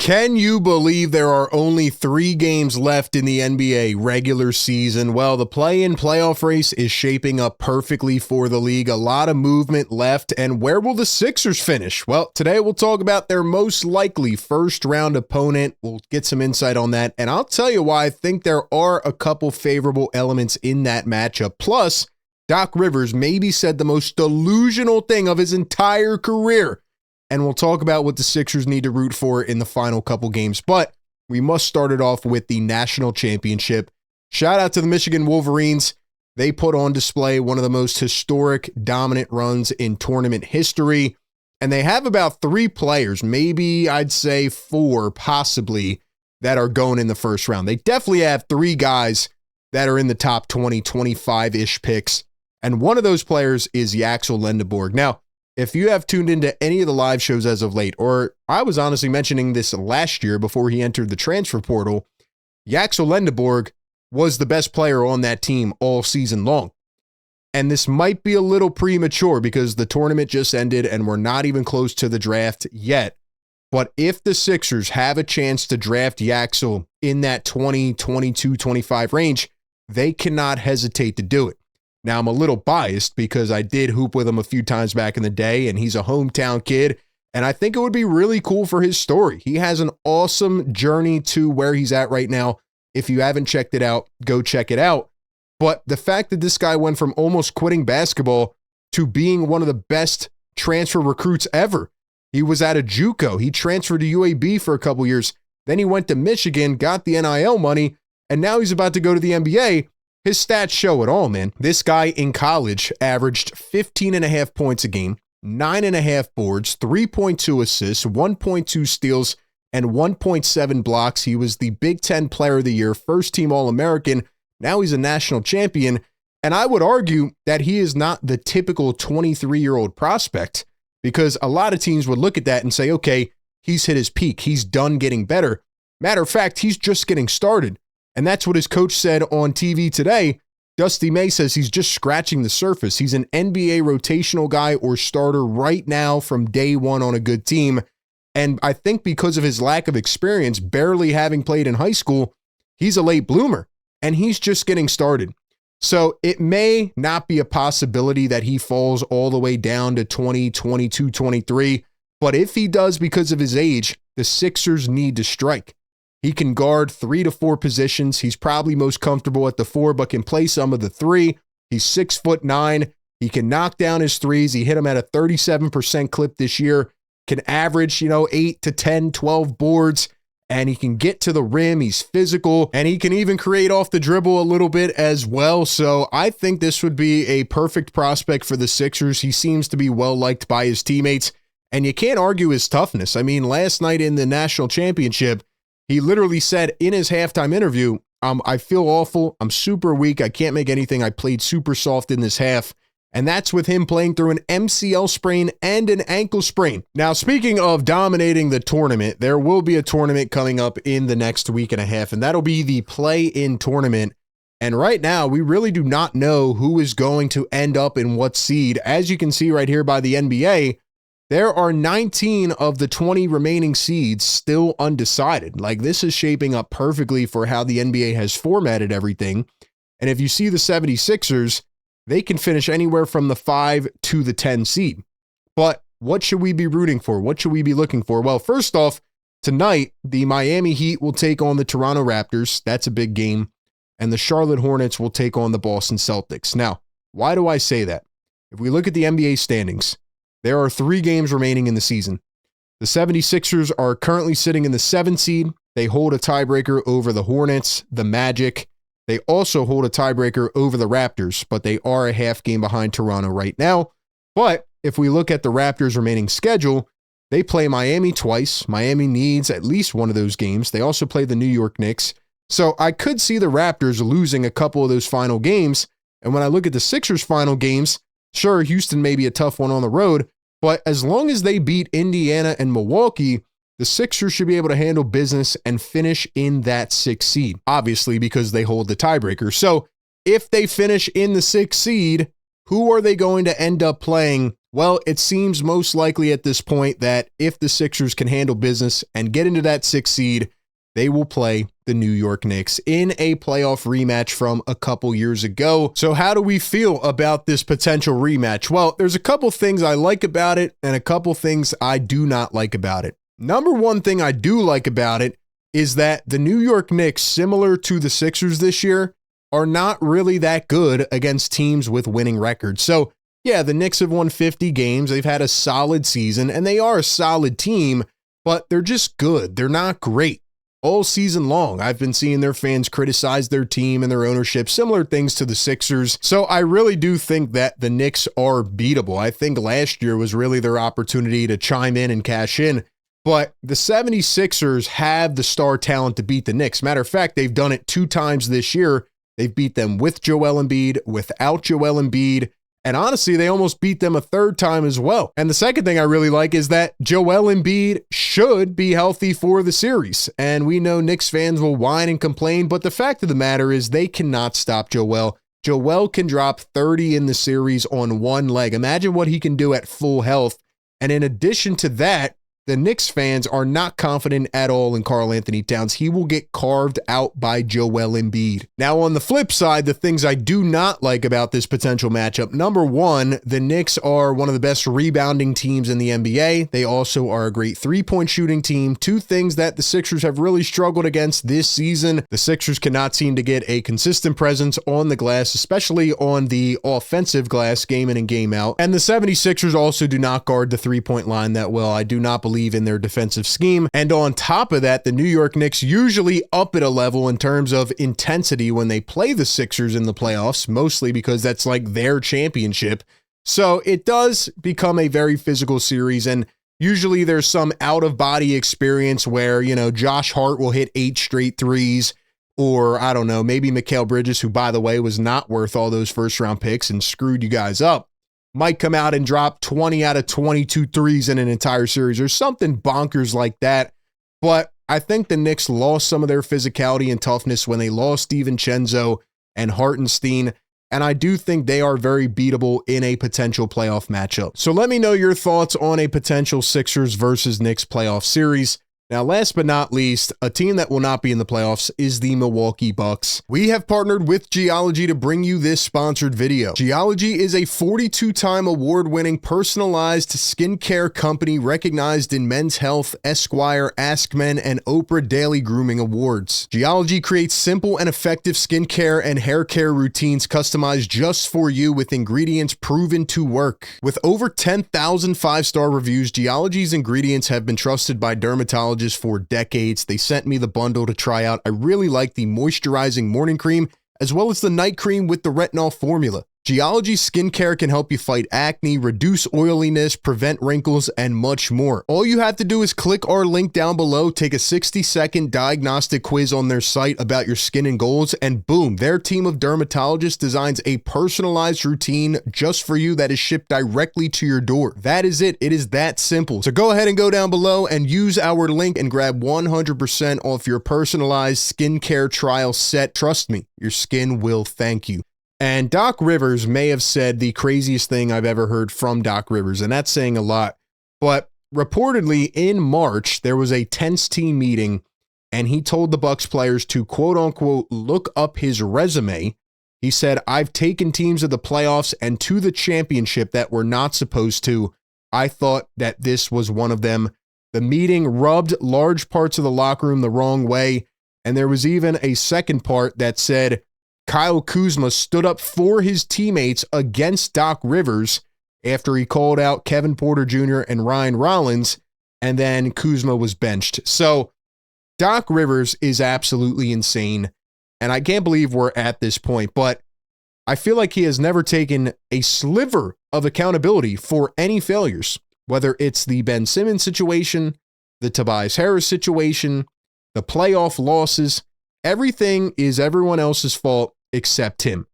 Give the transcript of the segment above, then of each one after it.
Can you believe there are only 3 games left in the NBA regular season? Well, the play-in playoff race is shaping up perfectly for the league. A lot of movement left, and where will the Sixers finish? Well, today we'll talk about their most likely first-round opponent. We'll get some insight on that, and I'll tell you why I think there are a couple favorable elements in that matchup. Plus, Doc Rivers maybe said the most delusional thing of his entire career. And we'll talk about what the Sixers need to root for in the final couple games. But we must start it off with the national championship. Shout out to the Michigan Wolverines. They put on display one of the most historic, dominant runs in tournament history. And they have about 3 players, maybe I'd say 4 possibly, that are going in the first round. They definitely have 3 guys that are in the top 20, 25-ish picks. And one of those players is Yaxel Lendeborg. Now, if you have tuned into any of the live shows as of late, or I was honestly mentioning this last year before he entered the transfer portal, Yaxel Lendeborg was the best player on that team all season long. And this might be a little premature because the tournament just ended and we're not even close to the draft yet. But if the Sixers have a chance to draft Yaxel in that 20, 22, 25 range, they cannot hesitate to do it. Now, I'm a little biased because I did hoop with him a few times back in the day, and he's a hometown kid, and I think it would be really cool for his story. He has an awesome journey to where he's at right now. If you haven't checked it out, go check it out. But the fact that this guy went from almost quitting basketball to being one of the best transfer recruits ever. He was at a JUCO. He transferred to UAB for a couple years. Then he went to Michigan, got the NIL money, and now he's about to go to the NBA. His stats show it all, man. This guy in college averaged 15.5 points a game, 9.5 boards, 3.2 assists, 1.2 steals, and 1.7 blocks. He was the Big Ten Player of the Year, first-team All-American. Now he's a national champion. And I would argue that he is not the typical 23-year-old prospect because a lot of teams would look at that and say, okay, he's hit his peak. He's done getting better. Matter of fact, he's just getting started. And that's what his coach said on TV today. Dusty May says he's just scratching the surface. He's an NBA rotational guy or starter right now from day one on a good team. And I think because of his lack of experience, barely having played in high school, he's a late bloomer and he's just getting started. So it may not be a possibility that he falls all the way down to 20, 22, 23. But if he does because of his age, the Sixers need to strike. He can guard 3 to 4 positions. He's probably most comfortable at the 4, but can play some of the 3. He's 6'9". He can knock down his threes. He hit them at a 37% clip this year. Can average, 8 to 10, 12 boards, and he can get to the rim. He's physical, and he can even create off the dribble a little bit as well. So I think this would be a perfect prospect for the Sixers. He seems to be well-liked by his teammates, and you can't argue his toughness. I mean, last night in the national championship, he literally said in his halftime interview, I feel awful. I'm super weak. I can't make anything. I played super soft in this half. And that's with him playing through an MCL sprain and an ankle sprain. Now, speaking of dominating the tournament, there will be a tournament coming up in the next week and a half, and that'll be the play-in tournament. And right now, we really do not know who is going to end up in what seed. As you can see right here by the NBA, there are 19 of the 20 remaining seeds still undecided. Like, this is shaping up perfectly for how the NBA has formatted everything. And if you see the 76ers, they can finish anywhere from the 5 to the 10 seed. But what should we be rooting for? What should we be looking for? Well, first off, tonight, the Miami Heat will take on the Toronto Raptors. That's a big game. And the Charlotte Hornets will take on the Boston Celtics. Now, why do I say that? If we look at the NBA standings, there are 3 games remaining in the season. The 76ers are currently sitting in the 7th seed. They hold a tiebreaker over the Hornets, the Magic. They also hold a tiebreaker over the Raptors, but they are a half game behind Toronto right now. But if we look at the Raptors' remaining schedule, they play Miami twice. Miami needs at least one of those games. They also play the New York Knicks. So I could see the Raptors losing a couple of those final games. And when I look at the Sixers' final games, sure, Houston may be a tough one on the road, but as long as they beat Indiana and Milwaukee, the Sixers should be able to handle business and finish in that 6th seed, obviously because they hold the tiebreaker. So if they finish in the 6th seed, who are they going to end up playing Well, it seems most likely at this point that if the Sixers can handle business and get into that 6th seed, they will play the New York Knicks in a playoff rematch from a couple years ago. So how do we feel about this potential rematch? Well, there's a couple things I like about it and a couple things I do not like about it. Number one thing I do like about it is that the New York Knicks, similar to the Sixers this year, are not really that good against teams with winning records. So yeah, the Knicks have won 50 games. They've had a solid season and they are a solid team, but they're just good. They're not great. All season long, I've been seeing their fans criticize their team and their ownership, similar things to the Sixers. So I really do think that the Knicks are beatable. I think last year was really their opportunity to chime in and cash in. But the 76ers have the star talent to beat the Knicks. Matter of fact, they've done it 2 times this year. They've beat them with Joel Embiid, without Joel Embiid. And honestly, they almost beat them a 3rd time as well. And the second thing I really like is that Joel Embiid should be healthy for the series. And we know Knicks fans will whine and complain, but the fact of the matter is they cannot stop Joel. Joel can drop 30 in the series on one leg. Imagine what he can do at full health. And in addition to that, the Knicks fans are not confident at all in Karl Anthony Towns. He will get carved out by Joel Embiid. Now, on the flip side, the things I do not like about this potential matchup. Number one, the Knicks are one of the best rebounding teams in the NBA. They also are a great 3-point shooting team. 2 things that the Sixers have really struggled against this season. The Sixers cannot seem to get a consistent presence on the glass, especially on the offensive glass, game in and game out. And the 76ers also do not guard the 3-point line that well. I do not believe in their defensive scheme. And on top of that, the New York Knicks usually up at a level in terms of intensity when they play the Sixers in the playoffs, mostly because that's like their championship. So it does become a very physical series. And usually there's some out of body experience where, you know, Josh Hart will hit 8 straight threes, or I don't know, maybe Mikal Bridges, who by the way was not worth all those 1st round picks and screwed you guys up, might come out and drop 20 out of 22 threes in an entire series or something bonkers like that. But I think the Knicks lost some of their physicality and toughness when they lost DiVincenzo and Hartenstein. And I do think they are very beatable in a potential playoff matchup. So let me know your thoughts on a potential Sixers versus Knicks playoff series. Now, last but not least, a team that will not be in the playoffs is the Milwaukee Bucks. We have partnered with Geology to bring you this sponsored video. Geology is a 42-time award-winning personalized skincare company recognized in Men's Health, Esquire, Ask Men, and Oprah Daily Grooming Awards. Geology creates simple and effective skincare and hair care routines customized just for you with ingredients proven to work. With over 10,000 5-star reviews, Geology's ingredients have been trusted by dermatologists for decades. They sent me the bundle to try out. I really like the moisturizing morning cream as well as the night cream with the retinol formula. Geology skincare can help you fight acne, reduce oiliness, prevent wrinkles, and much more. All you have to do is click our link down below, take a 60-second diagnostic quiz on their site about your skin and goals, and boom, their team of dermatologists designs a personalized routine just for you that is shipped directly to your door. That is it. It is that simple. So go ahead and go down below and use our link and grab 100% off your personalized skincare trial set. Trust me, your skin will thank you. And Doc Rivers may have said the craziest thing I've ever heard from Doc Rivers, and that's saying a lot. But reportedly in March, there was a tense team meeting, and he told the Bucks players to quote unquote look up his resume. He said, "I've taken teams to the playoffs and to the championship that were not supposed to. I thought that this was one of them." The meeting rubbed large parts of the locker room the wrong way, and there was even a second part that said Kyle Kuzma stood up for his teammates against Doc Rivers after he called out Kevin Porter Jr. and Ryan Rollins, and then Kuzma was benched. So Doc Rivers is absolutely insane, and I can't believe we're at this point, but I feel like he has never taken a sliver of accountability for any failures, whether it's the Ben Simmons situation, the Tobias Harris situation, the playoff losses. Everything is everyone else's fault except him.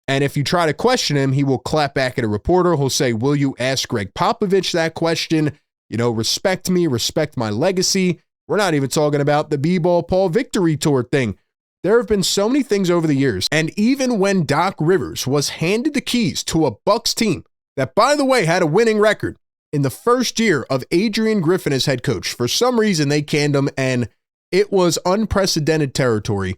And if you try to question him, he will clap back at a reporter. He'll say, "Will you ask Greg Popovich that question? You know, respect me, respect my legacy." We're not even talking about the B-Ball Paul Victory Tour thing. There have been so many things over the years. And even when Doc Rivers was handed the keys to a Bucks team that, by the way, had a winning record in the first year of Adrian Griffin as head coach. For some reason, they canned him, and it was unprecedented territory.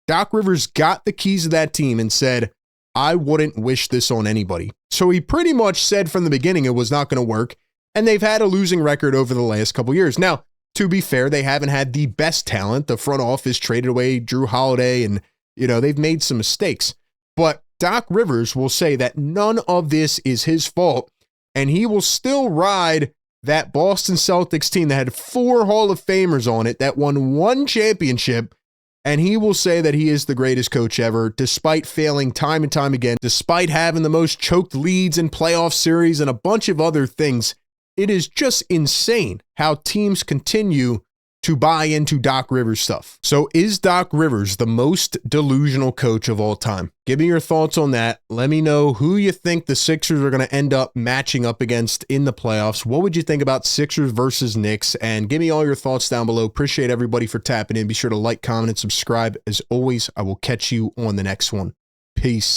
Doc Rivers got the keys of that team and said, I wouldn't wish this on anybody. So he pretty much said from the beginning it was not going to work, and they've had a losing record over the last couple years. Now, to be fair, they haven't had the best talent. The front office traded away Drew Holiday, and, they've made some mistakes. But Doc Rivers will say that none of this is his fault, and he will still ride that Boston Celtics team that had 4 Hall of Famers on it that won 1 championship, and he will say that he is the greatest coach ever, despite failing time and time again, despite having the most choked leads in playoff series and a bunch of other things. It is just insane how teams continue to buy into Doc Rivers stuff. So is Doc Rivers the most delusional coach of all time? Give me your thoughts on that. Let me know who you think the Sixers are going to end up matching up against in the playoffs. What would you think about Sixers versus Knicks? And give me all your thoughts down below. Appreciate everybody for tapping in. Be sure to like, comment, and subscribe. As always, I will catch you on the next one. Peace.